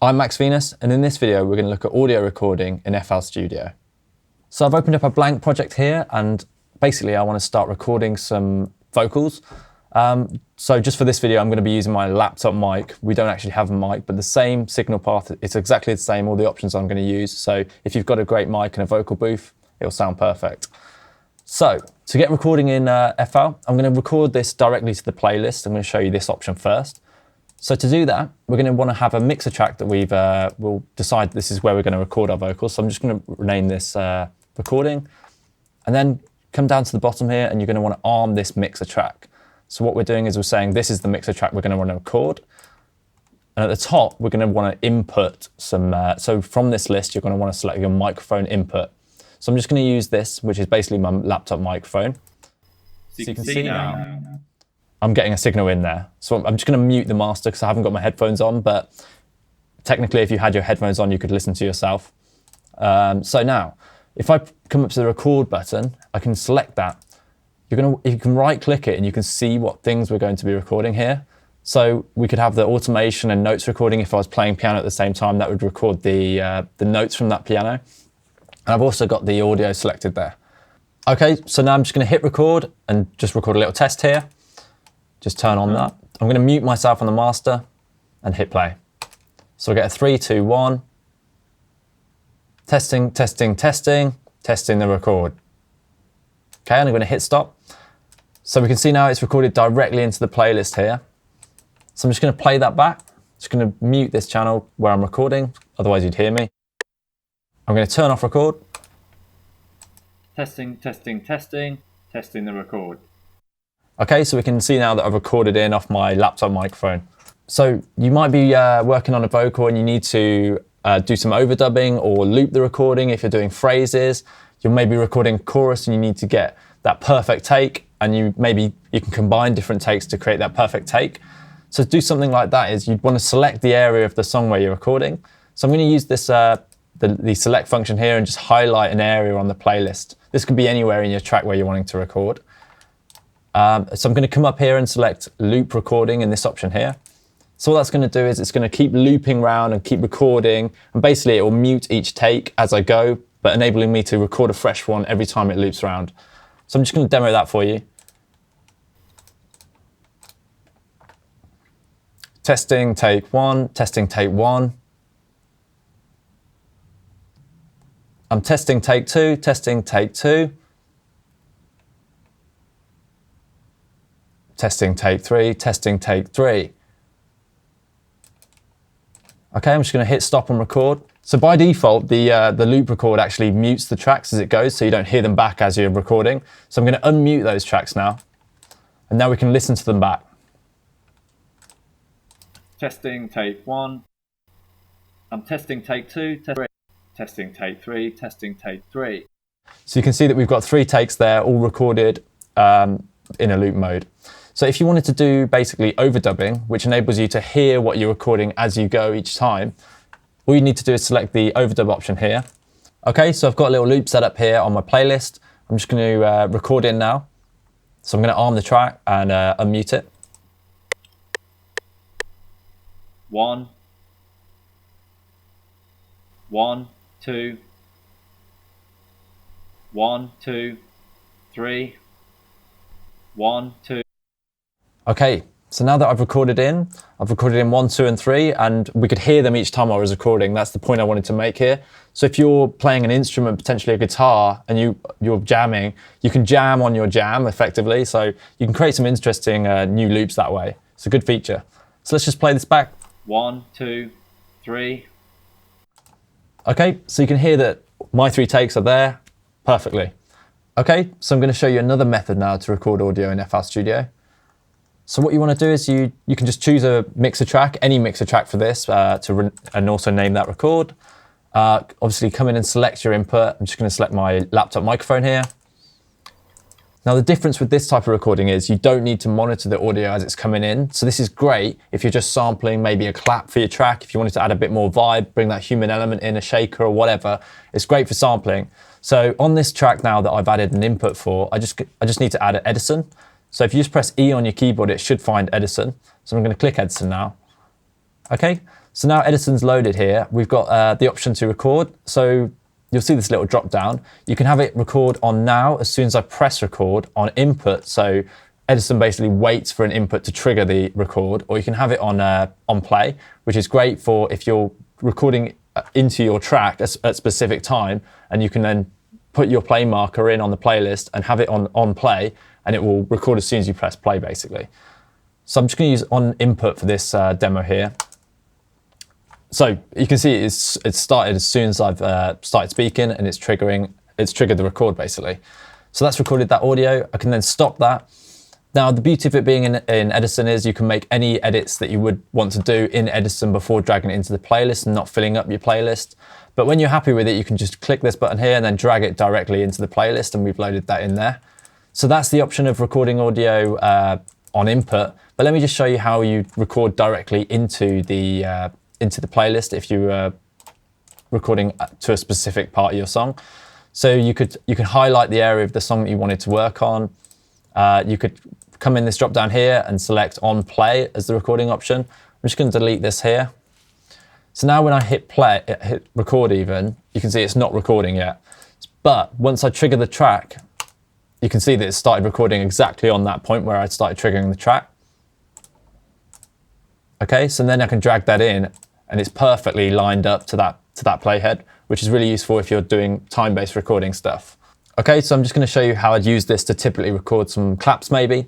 I'm Max Venus, and in this video we're going to look at audio recording in FL Studio. So I've opened up a blank project here, and basically I want to start recording some vocals. So just for this video I'm going to be using my laptop mic. We don't actually have a mic, but the same signal path, it's exactly the same, all the options I'm going to use. So if you've got a great mic and a vocal booth, it'll sound perfect. So to get recording in FL, I'm going to record this directly to the playlist. I'm going to show you this option first. So to do that, we're going to want to have a mixer track that we'll decide this is where we're going to record our vocals. So I'm just going to rename this recording, and then come down to the bottom here, and you're going to want to arm this mixer track. So what we're doing is we're saying this is the mixer track we're going to want to record. And at the top, we're going to want to input some, so from this list, you're going to want to select your microphone input. So I'm just going to use this, which is basically my laptop microphone. So you can see now, I'm getting a signal in there. So I'm just going to mute the master because I haven't got my headphones on, but technically if you had your headphones on, you could listen to yourself. So now, if I come up to the record button, I can select that. You can right click it and you can see what things we're going to be recording here. So we could have the automation and notes recording. If I was playing piano at the same time, that would record the notes from that piano. And I've also got the audio selected there. Okay, so now I'm just going to hit record and just record a little test here. Just turn on that. I'm going to mute myself on the master and hit play. So I get a 3, 2, 1. Testing, testing, testing, testing the record. Okay, and I'm going to hit stop. So we can see now it's recorded directly into the playlist here. So I'm just going to play that back. Just going to mute this channel where I'm recording, otherwise you'd hear me. I'm going to turn off record. Testing, testing, testing, testing the record. Okay, so we can see now that I've recorded in off my laptop microphone. So you might be working on a vocal and you need to do some overdubbing or loop the recording. If you're doing phrases, you're maybe recording chorus and you need to get that perfect take, and you can combine different takes to create that perfect take. So to do something like that is you'd want to select the area of the song where you're recording. So I'm going to use this the select function here and just highlight an area on the playlist. This could be anywhere in your track where you're wanting to record. So I'm going to come up here and select loop recording in this option here. So what that's going to do is it's going to keep looping around and keep recording, and basically it will mute each take as I go, but enabling me to record a fresh one every time it loops around. So I'm just going to demo that for you. Testing, take 1, testing, take 1. I'm testing, take 2, testing, take 2. Testing, take 3, testing, take 3. Okay, I'm just going to hit stop and record. So by default, the loop record actually mutes the tracks as it goes, so you don't hear them back as you're recording. So I'm going to unmute those tracks now, and now we can listen to them back. Testing, take 1. I'm testing, take 2, testing, take 3, testing, take 3. So you can see that we've got 3 takes there, all recorded in a loop mode. So if you wanted to do basically overdubbing, which enables you to hear what you're recording as you go each time, all you need to do is select the overdub option here. Okay, so I've got a little loop set up here on my playlist. I'm just going to record in now. So I'm going to arm the track and unmute it. 1, 1, 2, 1, 2, 3, 1, 2. Okay, so now that I've recorded in 1, 2, and 3, and we could hear them each time I was recording. That's the point I wanted to make here. So if you're playing an instrument, potentially a guitar, and you're jamming, you can jam on your jam effectively. So you can create some interesting new loops that way. It's a good feature. So let's just play this back. 1, 2, 3. Okay, so you can hear that my 3 takes are there perfectly. Okay, so I'm going to show you another method now to record audio in FL Studio. So what you want to do is you can just choose a mixer track, any mixer track for this, and also name that record. Obviously come in and select your input. I'm just going to select my laptop microphone here. Now the difference with this type of recording is you don't need to monitor the audio as it's coming in. So this is great if you're just sampling maybe a clap for your track. If you wanted to add a bit more vibe, bring that human element in, a shaker or whatever, it's great for sampling. So on this track now that I've added an input for, I just need to add an Edison. So if you just press E on your keyboard, it should find Edison. So I'm going to click Edison now. Okay, So now Edison's loaded here, we've got the option to record. So you'll see this little drop down. You can have it record on now as soon as I press record, on input. So Edison basically waits for an input to trigger the record, or you can have it on play, which is great for if you're recording into your track at specific time, and you can then put your play marker in on the playlist and have it on play, and it will record as soon as you press play, basically. So I'm just going to use on input for this demo here. So you can see it's started as soon as I've started speaking, and it's triggered the record, basically. So that's recorded that audio. I can then stop that. Now, the beauty of it being in Edison is you can make any edits that you would want to do in Edison before dragging it into the playlist and not filling up your playlist. But when you're happy with it, you can just click this button here and then drag it directly into the playlist, and we've loaded that in there. So that's the option of recording audio on input. But let me just show you how you record directly into the playlist if you are recording to a specific part of your song. So you can highlight the area of the song that you wanted to work on. You could come in this drop down here and select on play as the recording option. I'm just going to delete this here. So now when I hit record even, you can see it's not recording yet. But once I trigger the track, you can see that it started recording exactly on that point where I started triggering the track. Okay, so then I can drag that in, and it's perfectly lined up to that playhead, which is really useful if you're doing time-based recording stuff. Okay, so I'm just going to show you how I'd use this to typically record some claps maybe.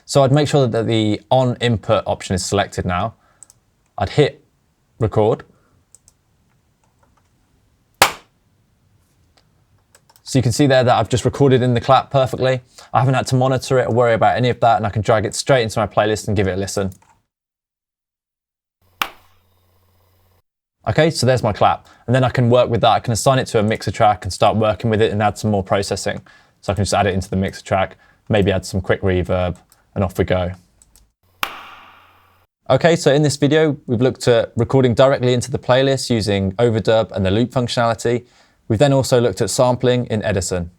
So I'd make sure that the on input option is selected now. I'd hit record. So you can see there that I've just recorded in the clap perfectly. I haven't had to monitor it or worry about any of that, and I can drag it straight into my playlist and give it a listen. Okay, so there's my clap, and then I can work with that. I can assign it to a mixer track and start working with it and add some more processing. So I can just add it into the mixer track, maybe add some quick reverb, and off we go. Okay, so in this video, we've looked at recording directly into the playlist using overdub and the loop functionality. We've then also looked at sampling in Edison.